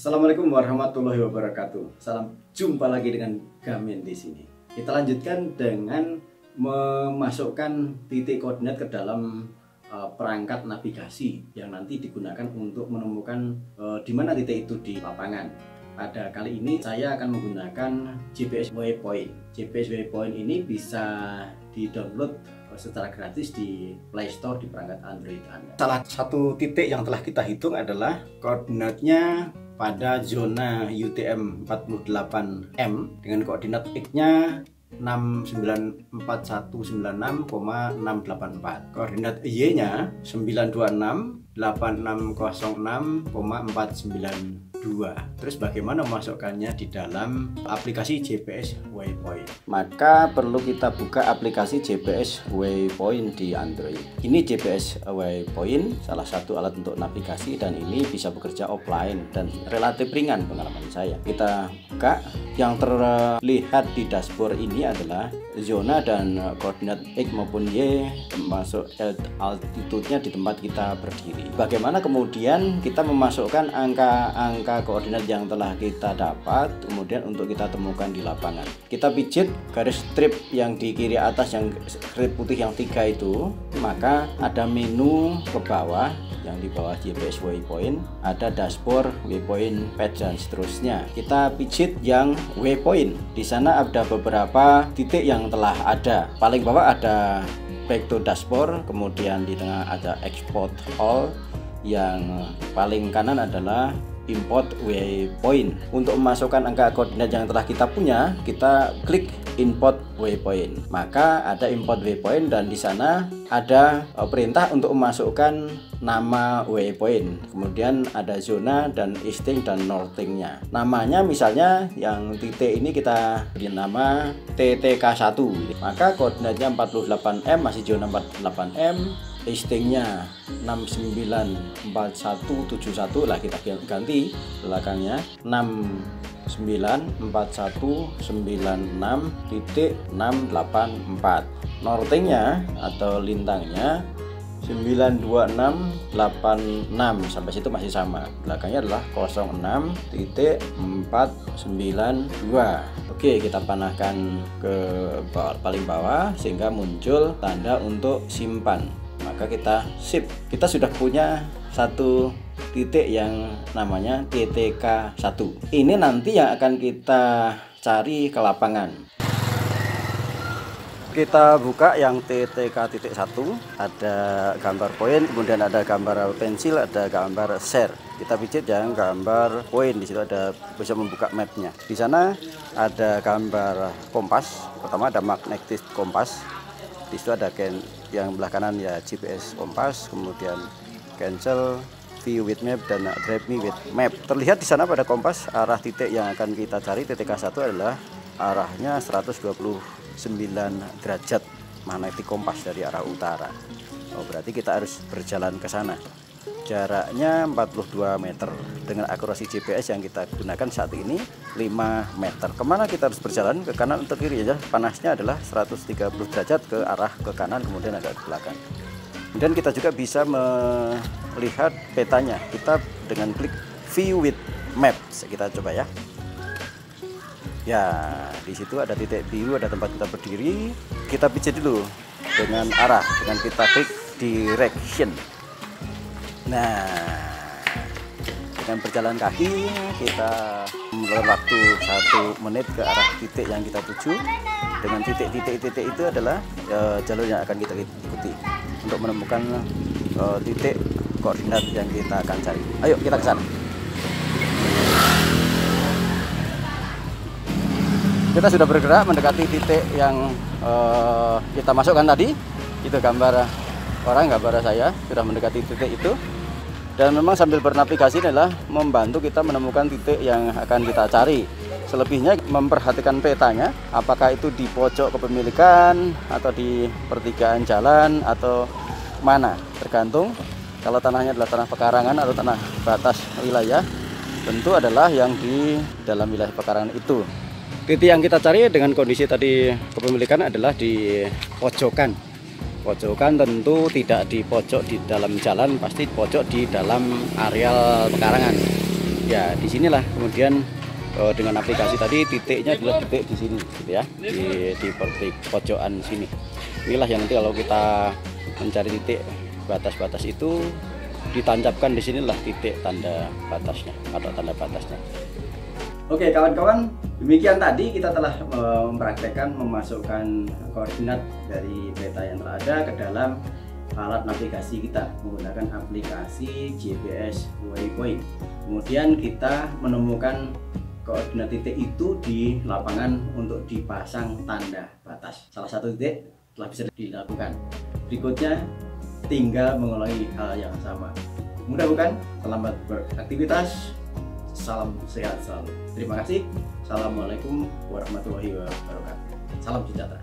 Assalamualaikum warahmatullahi wabarakatuh. Salam jumpa lagi dengan Gamin di sini. Kita lanjutkan dengan memasukkan titik koordinat ke dalam perangkat navigasi yang nanti digunakan untuk menemukan di mana titik itu di lapangan. Pada kali ini saya akan menggunakan GPS Waypoint. GPS Waypoint ini bisa di-download secara gratis di Play Store di perangkat Android Anda. Salah satu titik yang telah kita hitung adalah koordinatnya pada zona UTM 48M dengan koordinat X-nya 694196,684. Koordinat Y-nya 9268606,492. Terus bagaimana memasukkannya di dalam aplikasi GPS Waypoint? Maka perlu kita buka aplikasi GPS Waypoint di Android. Ini GPS Waypoint, salah satu alat untuk navigasi, dan ini bisa bekerja offline dan relatif ringan pengalaman saya. Kita buka, yang terlihat di dashboard ini adalah zona dan koordinat X maupun Y, termasuk altitude-nya di tempat kita berdiri. Bagaimana kemudian kita memasukkan angka-angka koordinat yang telah kita dapat kemudian untuk kita temukan di lapangan. Kita pijit garis strip yang di kiri atas, yang strip putih yang 3 itu, maka ada menu ke bawah, yang di bawah GPS Waypoint ada dashboard, waypoint, page, dan seterusnya. Kita pijit yang waypoint. Di sana ada beberapa titik yang telah ada. Paling bawah ada back to dashboard, kemudian di tengah ada export all, yang paling kanan adalah import waypoint. Untuk memasukkan angka koordinat yang telah kita punya, kita klik import waypoint. Maka ada import waypoint, dan di sana ada perintah untuk memasukkan nama waypoint. Kemudian ada zona dan easting dan northingnya. Namanya misalnya yang titik ini kita beri nama TTK1. Maka koordinatnya 48M, masih zona 48M. Eastingnya 694171 lah, kita ganti belakangnya 694196.684. Northingnya atau lintangnya 92686, sampai situ masih sama. Belakangnya adalah 06.492. Oke, kita panahkan ke paling bawah sehingga muncul tanda untuk simpan. Maka kita sip. Kita sudah punya satu titik yang namanya TTK1. Ini nanti yang akan kita cari ke lapangan. Kita buka yang TTK.1, ada gambar poin, kemudian ada gambar pensil, ada gambar share. Kita pijit yang gambar poin, di situ ada, bisa membuka mapnya. Di sana ada gambar kompas, pertama ada magnetic kompas. Di situ ada yang belah kanan ya GPS kompas, kemudian cancel, view with map, dan drive me with map. Terlihat di sana pada kompas arah titik yang akan kita cari TTK1 adalah arahnya 129 derajat magnetic kompas dari arah utara. Oh, berarti kita harus berjalan ke sana. Jaraknya 42 meter dengan akurasi GPS yang kita gunakan saat ini 5 meter. Kemana kita harus berjalan? Ke kanan atau kiri aja? Panasnya adalah 130 derajat ke arah ke kanan, kemudian agak ke belakang. Dan kita juga bisa melihat petanya. Kita dengan klik view with maps. Kita coba ya. Ya, di situ ada titik biru, ada tempat kita berdiri. Kita pijit dulu dengan arah, dengan kita klik direction. Nah, dengan berjalan kaki kita memerlukan waktu 1 menit ke arah titik yang kita tuju. Dengan titik-titik itu adalah jalur yang akan kita ikuti untuk menemukan titik koordinat yang kita akan cari. Ayo kita ke sana. Kita sudah bergerak mendekati titik yang kita masukkan tadi. Itu gambar orang, gambar saya sudah mendekati titik itu. Dan memang sambil bernavigasi adalah membantu kita menemukan titik yang akan kita cari. Selebihnya memperhatikan petanya, apakah itu di pojok kepemilikan atau di pertigaan jalan atau mana, tergantung. Kalau tanahnya adalah tanah pekarangan atau tanah batas wilayah, tentu adalah yang di dalam wilayah pekarangan itu. Titik yang kita cari dengan kondisi tadi kepemilikan adalah di pojokan. Pojokan tentu tidak di pojok di dalam jalan, pasti pojok di dalam areal pekarangan. Ya, disinilah kemudian dengan aplikasi tadi titiknya adalah titik di sini, gitu ya, di pojokan sini. Inilah yang nanti kalau kita mencari titik batas-batas itu ditancapkan di sinilah titik tanda batasnya atau tanda batasnya. Oke kawan-kawan, demikian tadi kita telah mempraktekkan memasukkan koordinat dari peta yang telah ada ke dalam alat navigasi kita menggunakan aplikasi GPS Waypoint. Kemudian kita menemukan koordinat titik itu di lapangan untuk dipasang tanda batas. Salah satu titik telah bisa dilakukan. Berikutnya tinggal mengulangi hal yang sama. Mudah bukan? Selamat beraktivitas. Salam sehat selalu. Terima kasih. Assalamualaikum warahmatullahi wabarakatuh. Salam sejahtera.